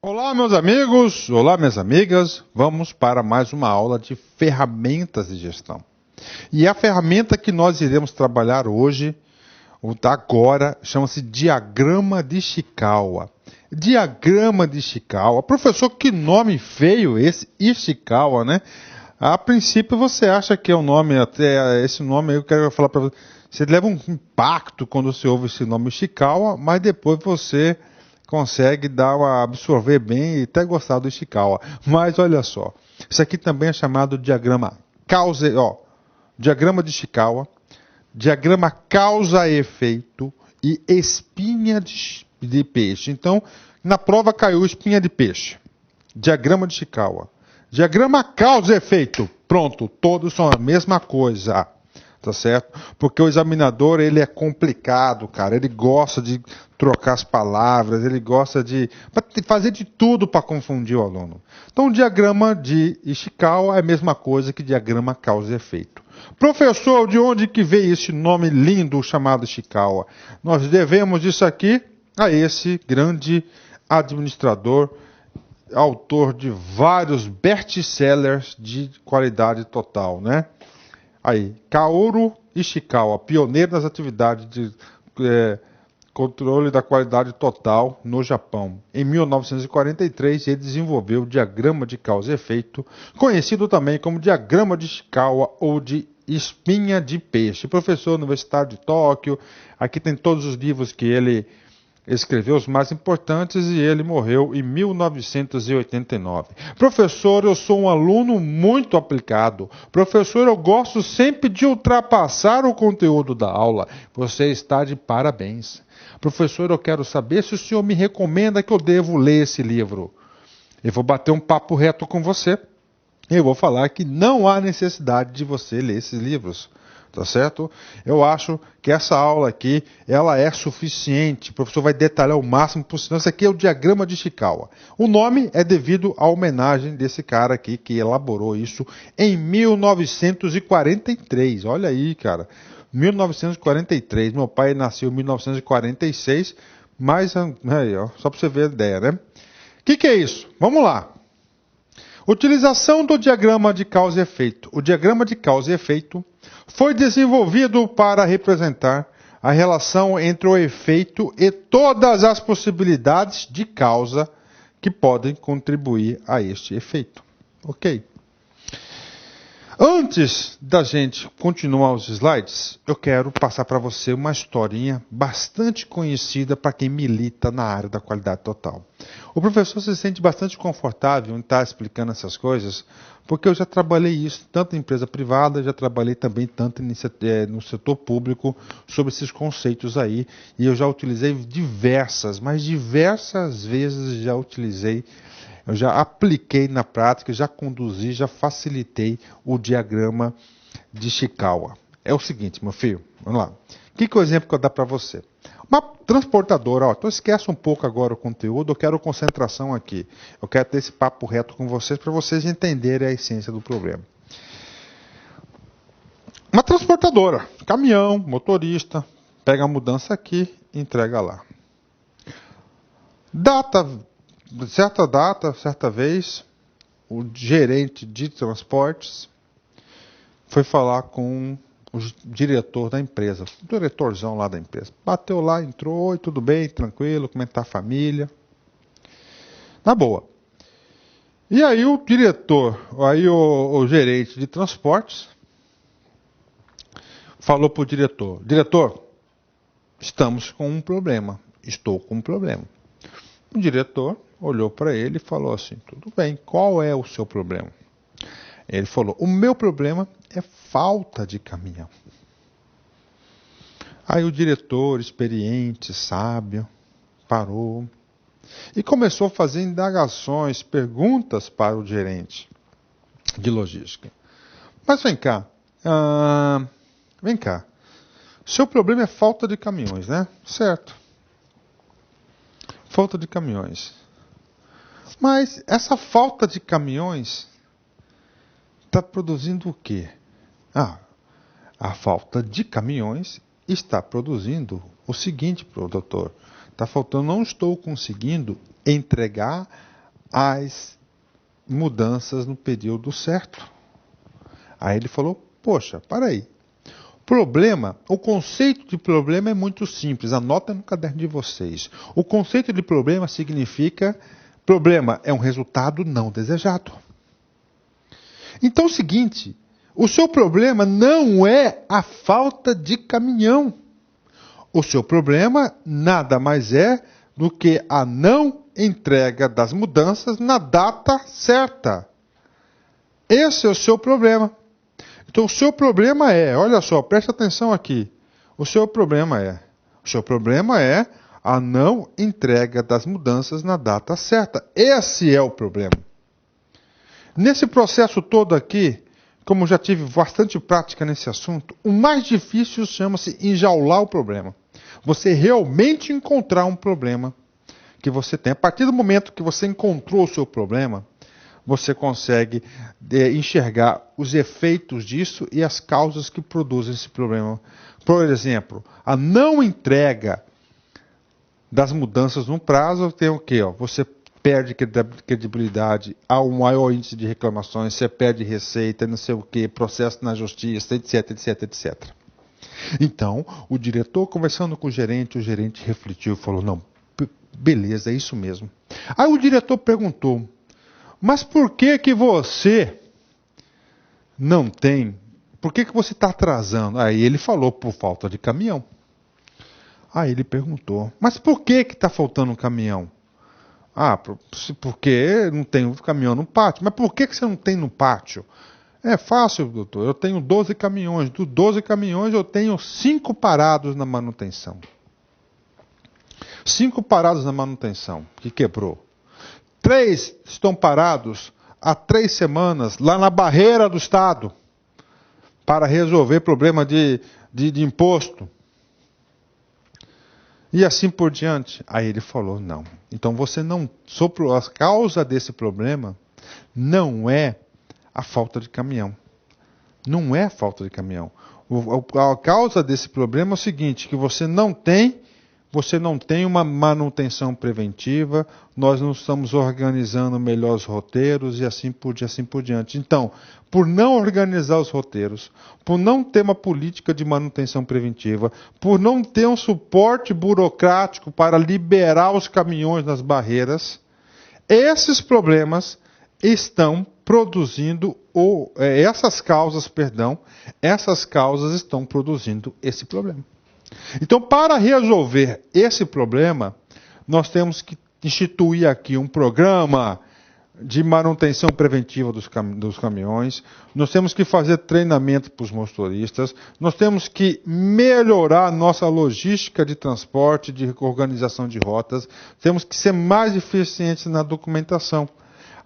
Olá, meus amigos, olá, minhas amigas. Vamos para mais uma aula de ferramentas de gestão. E a ferramenta que nós iremos trabalhar hoje, agora, chama-se diagrama de Ishikawa. Diagrama de Ishikawa. Professor, que nome feio esse, Ishikawa, né? A princípio você acha que é um nome, até esse nome eu quero falar para você. Você leva um impacto quando você ouve esse nome Ishikawa, mas depois você consegue absorver bem e até gostar do Ishikawa. Mas olha só, isso aqui também é chamado diagrama diagrama de Ishikawa, diagrama causa-efeito e espinha de peixe. Então, na prova caiu espinha de peixe, diagrama de Ishikawa, diagrama causa-efeito. Pronto, todos são a mesma coisa. Tá certo? Porque o examinador, ele é complicado, cara. Ele gosta de trocar as palavras, ele gosta de fazer de tudo para confundir o aluno. Então, o diagrama de Ishikawa é a mesma coisa que diagrama causa e efeito. Professor, de onde que veio esse nome lindo chamado Ishikawa? Nós devemos isso aqui a esse grande administrador, autor de vários best-sellers de qualidade total, né? Aí, Kaoru Ishikawa, pioneiro nas atividades de controle da qualidade total no Japão. Em 1943, ele desenvolveu o diagrama de causa e efeito, conhecido também como diagrama de Ishikawa ou de espinha de peixe. Professor universitário de Tóquio, aqui tem todos os livros que ele escreveu, os mais importantes, e ele morreu em 1989. Professor, eu sou um aluno muito aplicado. Professor, eu gosto sempre de ultrapassar o conteúdo da aula. Você está de parabéns. Professor, eu quero saber se o senhor me recomenda que eu devo ler esse livro. Eu vou bater um papo reto com você. Eu vou falar que não há necessidade de você ler esses livros. Tá certo? Eu acho que essa aula aqui, ela é suficiente. O professor vai detalhar o máximo possível. Esse aqui é o diagrama de Ishikawa. O nome é devido à homenagem desse cara aqui que elaborou isso em 1943. Olha aí, cara. 1943. Meu pai nasceu em 1946. Mas, aí, ó, só para você ver a ideia, né? O que é isso? Vamos lá. Utilização do diagrama de causa e efeito. O diagrama de causa e efeito foi desenvolvido para representar a relação entre o efeito e todas as possibilidades de causa que podem contribuir a este efeito. Ok? Antes da gente continuar os slides, eu quero passar para você uma historinha bastante conhecida para quem milita na área da qualidade total. O professor se sente bastante confortável em estar explicando essas coisas, porque eu já trabalhei isso tanto em empresa privada, já trabalhei também tanto no setor público sobre esses conceitos aí, e eu já utilizei diversas vezes eu já apliquei na prática, já conduzi, já facilitei o diagrama de Ishikawa. É o seguinte, meu filho, vamos lá. Que é o exemplo que eu dar para você? Uma transportadora, então esquece um pouco agora o conteúdo, eu quero concentração aqui. Eu quero ter esse papo reto com vocês para vocês entenderem a essência do problema. Uma transportadora, caminhão, motorista, pega a mudança aqui e entrega lá. Certa vez, o gerente de transportes foi falar com o diretor da empresa, o diretorzão lá da empresa. Bateu lá, entrou, oi, tudo bem, tranquilo, como é que tá a família? Na boa. E aí o diretor, o gerente de transportes, falou para o diretor, estamos com um problema, estou com um problema. O diretor olhou para ele e falou assim, tudo bem, qual é o seu problema? Ele falou, o meu problema é falta de caminhão. Aí o diretor, experiente, sábio, parou e começou a fazer indagações, perguntas para o gerente de logística. Mas vem cá, seu problema é falta de caminhões, né? Certo. Falta de caminhões. Mas essa falta de caminhões está produzindo o quê? A falta de caminhões está produzindo o seguinte, doutor. Está faltando, não estou conseguindo entregar as mudanças no período certo. Aí ele falou, poxa, para aí. Problema, o conceito de problema é muito simples, anota no caderno de vocês. O conceito de problema significa, problema é um resultado não desejado. Então é o seguinte, o seu problema não é a falta de caminhão. O seu problema nada mais é do que a não entrega das mudanças na data certa. Esse é o seu problema. Então o seu problema é, olha só, preste atenção aqui. O seu problema é a não entrega das mudanças na data certa. Esse é o problema. Nesse processo todo aqui, como já tive bastante prática nesse assunto, o mais difícil chama-se enjaular o problema. Você realmente encontrar um problema que você tem. A partir do momento que você encontrou o seu problema, você consegue enxergar os efeitos disso e as causas que produzem esse problema. Por exemplo, a não entrega das mudanças no prazo tem o quê? Você perde credibilidade, há um maior índice de reclamações, você perde receita, não sei o quê, processo na justiça, etc, etc, etc. Então, o diretor conversando com o gerente refletiu e falou, não, beleza, é isso mesmo. Aí o diretor perguntou, mas por que você não tem, por que você está atrasando? Aí ele falou, por falta de caminhão. Aí ele perguntou, mas por que está faltando um caminhão? Ah, porque não tem um caminhão no pátio. Mas por que você não tem no pátio? É fácil, doutor. Eu tenho 12 caminhões. Dos 12 caminhões, eu tenho 5 parados na manutenção. 5 parados na manutenção, que quebrou. 3 estão parados há 3 semanas, lá na barreira do Estado, para resolver problema de imposto. E assim por diante. Aí ele falou, não. Então você não... A causa desse problema não é a falta de caminhão. Não é a falta de caminhão. A causa desse problema é o seguinte, que você não tem uma manutenção preventiva, nós não estamos organizando melhor os roteiros e assim por diante. Então, por não organizar os roteiros, por não ter uma política de manutenção preventiva, por não ter um suporte burocrático para liberar os caminhões nas barreiras, esses problemas estão produzindo, essas causas estão produzindo esse problema. Então, para resolver esse problema, nós temos que instituir aqui um programa de manutenção preventiva dos caminhões, nós temos que fazer treinamento para os motoristas, nós temos que melhorar a nossa logística de transporte, de organização de rotas, temos que ser mais eficientes na documentação.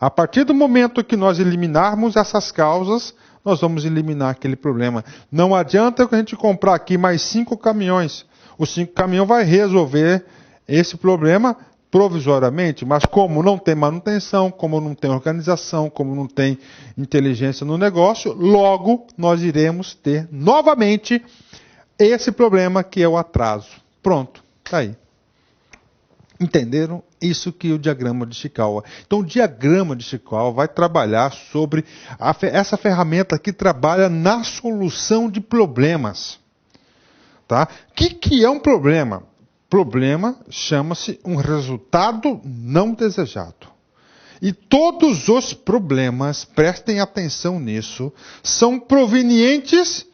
A partir do momento que nós eliminarmos essas causas, nós vamos eliminar aquele problema. Não adianta que a gente comprar aqui mais 5 caminhões. Os 5 caminhões vai resolver esse problema provisoriamente, mas como não tem manutenção, como não tem organização, como não tem inteligência no negócio, logo nós iremos ter novamente esse problema que é o atraso. Pronto, está aí. Entenderam? Isso que é o diagrama de Ishikawa. Então, o diagrama de Ishikawa vai trabalhar sobre essa ferramenta que trabalha na solução de problemas. Tá? O que é um problema? Problema chama-se um resultado não desejado. E todos os problemas, prestem atenção nisso, são provenientes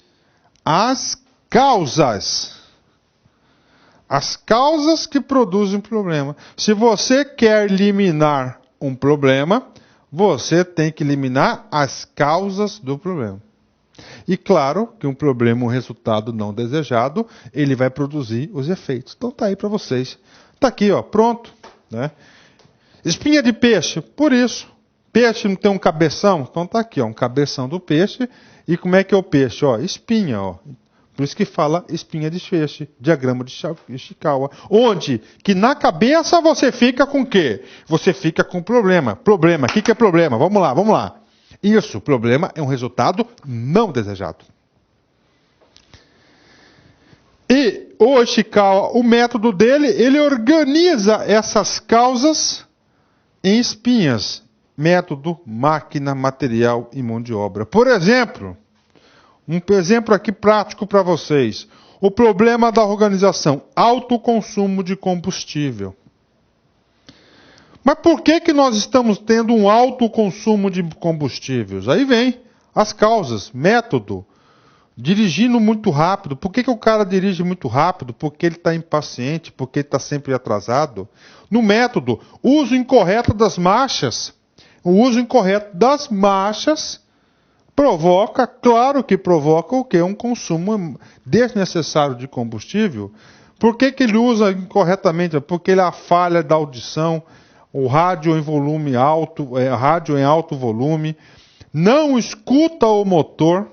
às causas. As causas que produzem problema. Se você quer eliminar um problema, você tem que eliminar as causas do problema. E claro que um problema, um resultado não desejado, ele vai produzir os efeitos. Então está aí para vocês. Está aqui, ó, pronto. Né? Espinha de peixe, por isso. Peixe não tem um cabeção? Então está aqui, ó, um cabeção do peixe. E como é que é o peixe? Ó, espinha, ó. Por isso que fala espinha de peixe, diagrama de Ishikawa. Onde que na cabeça você fica com o quê? Você fica com problema. Problema, o que é problema? Vamos lá. Isso, problema é um resultado não desejado. E o Ishikawa, o método dele, ele organiza essas causas em espinhas. Método, máquina, material e mão de obra. Por exemplo, um exemplo aqui prático para vocês. O problema da organização, alto consumo de combustível. Mas por que nós estamos tendo um alto consumo de combustíveis? Aí vem as causas, método, dirigindo muito rápido. Por que o cara dirige muito rápido? Porque ele está impaciente, porque ele está sempre atrasado. No método, uso incorreto das marchas. O uso incorreto das marchas provoca, claro que provoca o quê? Um consumo desnecessário de combustível. Por que ele usa incorretamente? Porque ele é a falha da audição, o rádio em volume alto, rádio em alto volume, não escuta o motor,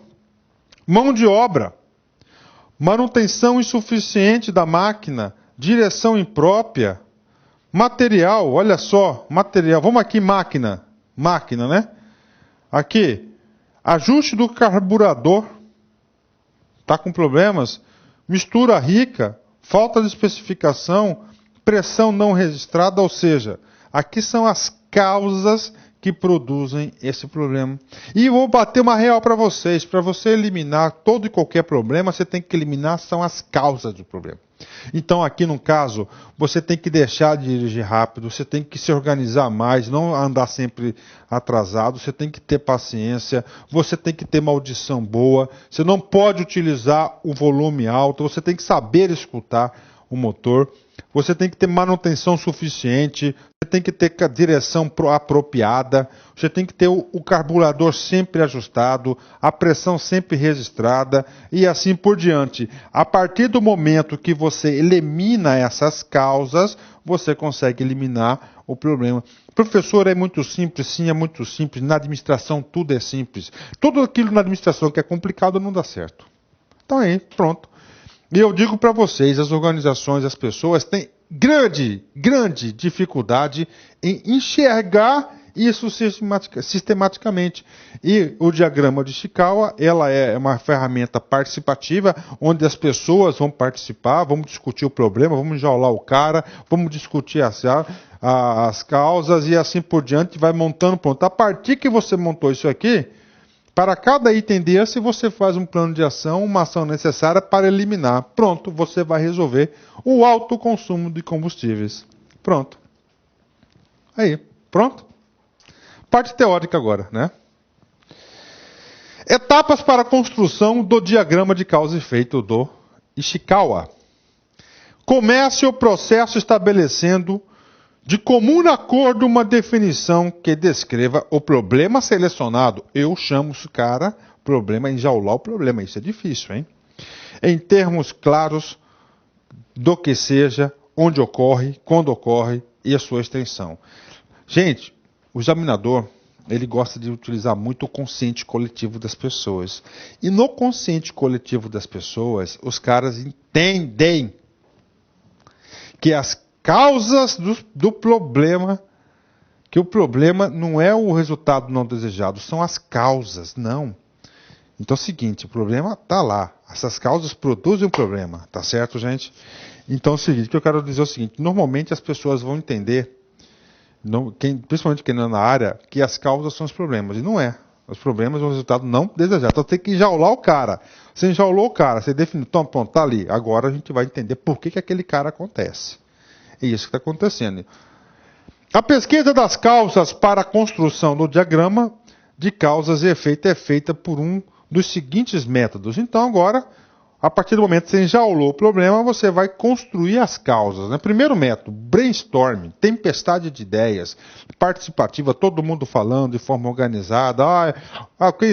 mão de obra, manutenção insuficiente da máquina, direção imprópria, material, olha só, material, vamos aqui máquina, né? Aqui, ajuste do carburador, está com problemas, mistura rica, falta de especificação, pressão não registrada, ou seja, aqui são as causas que produzem esse problema. E vou bater uma real para vocês. Para você eliminar todo e qualquer problema, você tem que eliminar são as causas do problema. Então, aqui no caso, você tem que deixar de dirigir rápido, você tem que se organizar mais, não andar sempre atrasado, você tem que ter paciência, você tem que ter uma audição boa, você não pode utilizar o volume alto, você tem que saber escutar o motor, você tem que ter manutenção suficiente, você tem que ter a direção apropriada, você tem que ter o carburador sempre ajustado, a pressão sempre registrada e assim por diante. A partir do momento que você elimina essas causas, você consegue eliminar o problema. Professor, é muito simples? Sim, é muito simples. Na administração tudo é simples. Tudo aquilo na administração que é complicado não dá certo. Então aí, pronto. E eu digo para vocês, as organizações, as pessoas têm grande dificuldade em enxergar isso sistematicamente. E o diagrama de Ishikawa, ela é uma ferramenta participativa, onde as pessoas vão participar, vamos discutir o problema, vamos enjaular o cara, vamos discutir as causas e assim por diante, vai montando pronto. A partir que você montou isso aqui, para cada item desse, você faz um plano de ação, uma ação necessária para eliminar. Pronto, você vai resolver o alto consumo de combustíveis. Pronto. Aí, pronto? Parte teórica agora, né? Etapas para a construção do diagrama de causa e efeito do Ishikawa. Comece o processo estabelecendo de comum acordo uma definição que descreva o problema selecionado. Eu chamo esse cara problema, enjaular o problema. Isso é difícil, hein? Em termos claros do que seja, onde ocorre, quando ocorre e a sua extensão. Gente, o examinador, ele gosta de utilizar muito o consciente coletivo das pessoas. E no consciente coletivo das pessoas, os caras entendem que as causas do problema, que o problema não é o resultado não desejado, são as causas, não. Então é o seguinte, o problema está lá, essas causas produzem um problema, tá certo, gente? Então é o seguinte, o que eu quero dizer é o seguinte, normalmente as pessoas vão entender, principalmente quem não é na área, que as causas são os problemas, e não é. Os problemas são o resultado não desejado, então tem que enjaular o cara. Você enjaulou o cara, você definiu, então pronto, está ali, agora a gente vai entender por que aquele cara acontece. É isso que está acontecendo. A pesquisa das causas para a construção do diagrama de causas e efeito é feita por um dos seguintes métodos. Então, agora, a partir do momento que você enjaulou o problema, você vai construir as causas. Né? Primeiro método, brainstorming, tempestade de ideias, participativa, todo mundo falando de forma organizada.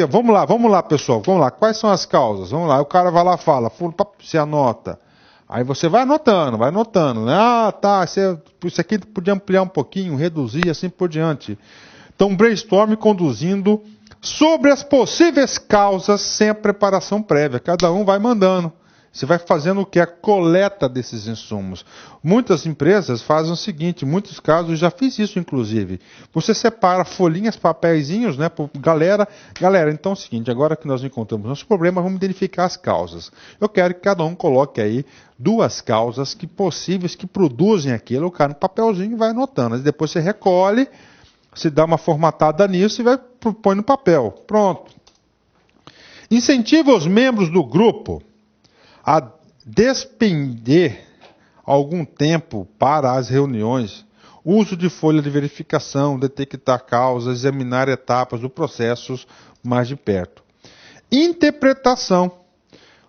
Vamos lá, pessoal, vamos lá. Quais são as causas? Vamos lá, o cara vai lá e fala, você anota. Aí você vai anotando, né? Ah, tá, isso aqui podia ampliar um pouquinho, reduzir, assim por diante. Então, brainstorm conduzindo sobre as possíveis causas sem a preparação prévia. Cada um vai mandando. Você vai fazendo o que? A coleta desses insumos. Muitas empresas fazem o seguinte, em muitos casos, eu já fiz isso inclusive. Você separa folhinhas, papeizinhos, né? Galera, então é o seguinte, agora que nós encontramos nosso problema, vamos identificar as causas. Eu quero que cada um coloque aí 2 causas possíveis que produzem aquilo. O cara no papelzinho vai anotando. Aí depois você recolhe, você dá uma formatada nisso e põe no papel. Pronto. Incentiva os membros do grupo a despender algum tempo para as reuniões, uso de folha de verificação, detectar causas, examinar etapas do processo mais de perto. Interpretação,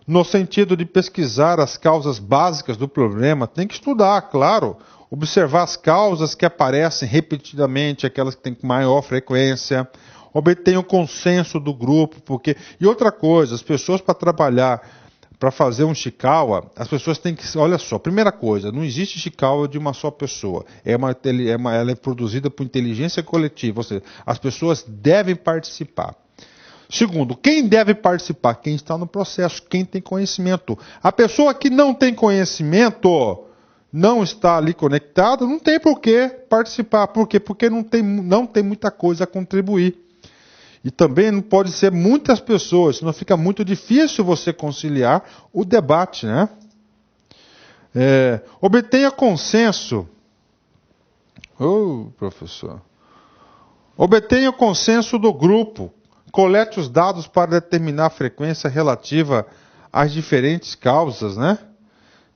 no sentido de pesquisar as causas básicas do problema, tem que estudar, claro, observar as causas que aparecem repetidamente, aquelas que têm maior frequência, obter o consenso do grupo, E outra coisa, as pessoas para trabalhar, para fazer um Ishikawa, as pessoas têm que... Olha só, primeira coisa, não existe Ishikawa de uma só pessoa. Ela é produzida por inteligência coletiva, ou seja, as pessoas devem participar. Segundo, quem deve participar? Quem está no processo, quem tem conhecimento. A pessoa que não tem conhecimento, não está ali conectada, não tem por que participar. Por quê? Porque não tem muita coisa a contribuir. E também não pode ser muitas pessoas, senão fica muito difícil você conciliar o debate, né? Obtenha consenso. Professor. Obtenha o consenso do grupo. Colete os dados para determinar a frequência relativa às diferentes causas, né?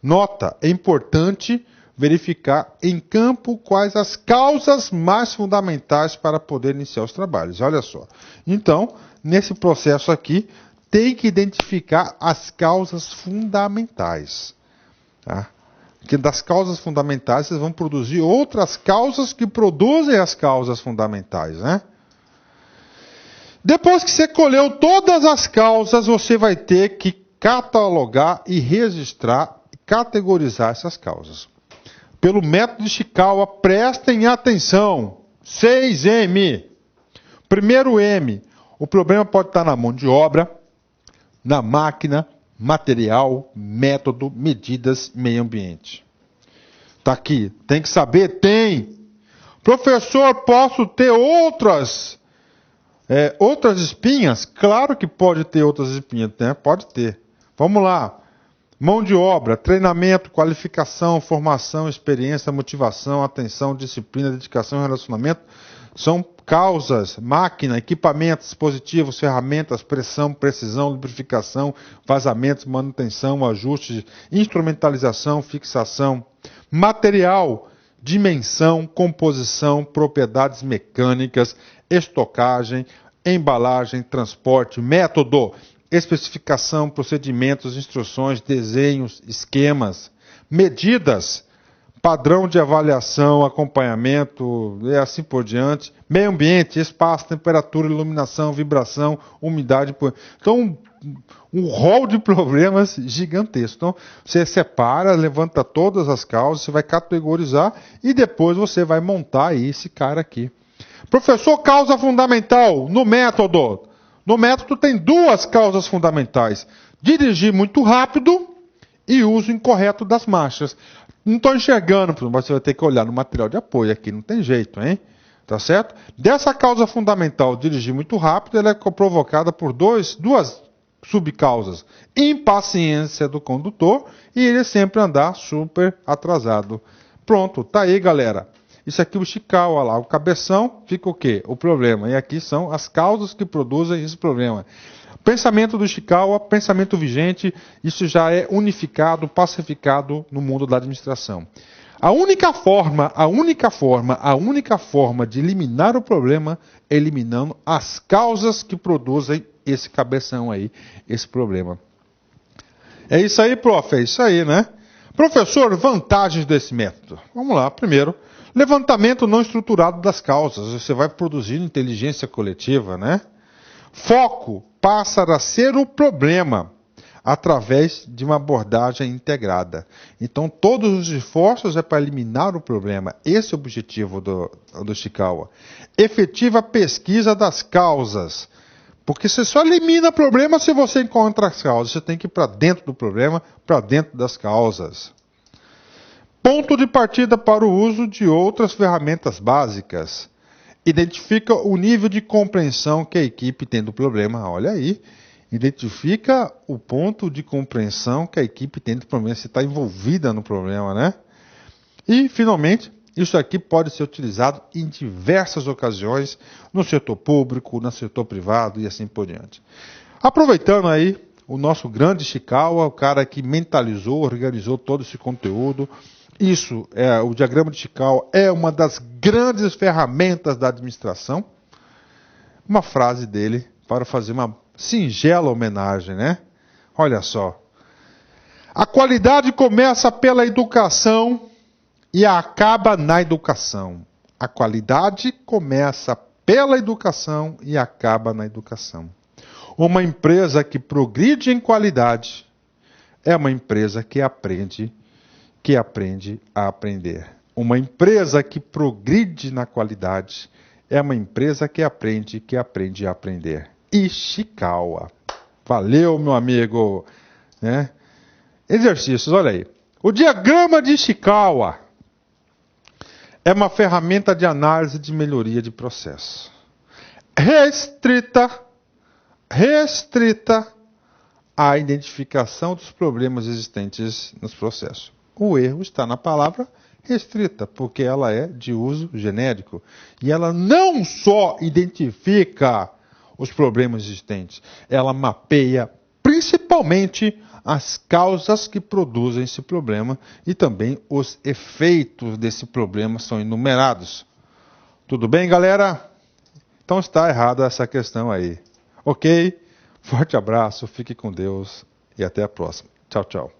Nota, é importante verificar em campo quais as causas mais fundamentais para poder iniciar os trabalhos. Olha só. Então, nesse processo aqui, tem que identificar as causas fundamentais. Tá? Porque das causas fundamentais, vocês vão produzir outras causas que produzem as causas fundamentais, né? Depois que você colheu todas as causas, você vai ter que catalogar e registrar, categorizar essas causas. Pelo método de Ishikawa, prestem atenção. 6M. Primeiro M. O problema pode estar na mão de obra, na máquina, material, método, medidas, meio ambiente. Está aqui. Tem que saber? Tem. Professor, posso ter outras espinhas? Claro que pode ter outras espinhas, né? Pode ter. Vamos lá. Mão de obra, treinamento, qualificação, formação, experiência, motivação, atenção, disciplina, dedicação e relacionamento são causas. Máquina, equipamentos, dispositivos, ferramentas, pressão, precisão, lubrificação, vazamentos, manutenção, ajustes, instrumentalização, fixação. Material, dimensão, composição, propriedades mecânicas, estocagem, embalagem, transporte. Método, especificação, procedimentos, instruções, desenhos, esquemas. Medidas, padrão de avaliação, acompanhamento, e assim por diante. Meio ambiente, espaço, temperatura, iluminação, vibração, umidade. Então, um rol de problemas gigantesco. Então, você separa, levanta todas as causas, você vai categorizar e depois você vai montar aí esse cara aqui. Professor, causa fundamental no método. No método tem 2 causas fundamentais. Dirigir muito rápido e uso incorreto das marchas. Não estou enxergando, mas você vai ter que olhar no material de apoio aqui, não tem jeito, hein? Tá certo? Dessa causa fundamental, dirigir muito rápido, ela é provocada por duas subcausas. Impaciência do condutor e ele sempre andar super atrasado. Pronto, tá aí, galera. Isso aqui é o Ishikawa lá, o cabeção, fica o quê? O problema. E aqui são as causas que produzem esse problema. Pensamento do Ishikawa, pensamento vigente, isso já é unificado, pacificado no mundo da administração. A única forma de eliminar o problema é eliminando as causas que produzem esse cabeção aí, esse problema. É isso aí, prof, é isso aí, né? Professor, vantagens desse método. Vamos lá, primeiro, levantamento não estruturado das causas. Você vai produzindo inteligência coletiva, né? Foco passa a ser o problema através de uma abordagem integrada. Então, todos os esforços é para eliminar o problema. Esse é o objetivo do Ishikawa. Efetiva pesquisa das causas. Porque você só elimina problema se você encontra as causas. Você tem que ir para dentro do problema, para dentro das causas. Ponto de partida para o uso de outras ferramentas básicas. Identifica o nível de compreensão que a equipe tem do problema. Olha aí. Identifica o ponto de compreensão que a equipe tem do problema. Você está envolvida no problema, né? E, finalmente, isso aqui pode ser utilizado em diversas ocasiões, no setor público, no setor privado e assim por diante. Aproveitando aí o nosso grande Ishikawa, o cara que mentalizou, organizou todo esse conteúdo. O diagrama de Ishikawa é uma das grandes ferramentas da administração. Uma frase dele para fazer uma singela homenagem, né? Olha só. A qualidade começa pela educação e acaba na educação. A qualidade começa pela educação e acaba na educação. Uma empresa que progride em qualidade é uma empresa que aprende a aprender. Uma empresa que progride na qualidade é uma empresa que aprende a aprender. Ishikawa. Valeu, meu amigo. Né? Exercícios, olha aí. O diagrama de Ishikawa é uma ferramenta de análise de melhoria de processo. Restrita à identificação dos problemas existentes nos processos. O erro está na palavra restrita, porque ela é de uso genérico. E ela não só identifica os problemas existentes, ela mapeia principalmente as causas que produzem esse problema e também os efeitos desse problema são enumerados. Tudo bem, galera? Então está errada essa questão aí. Ok? Forte abraço, fique com Deus e até a próxima. Tchau, tchau.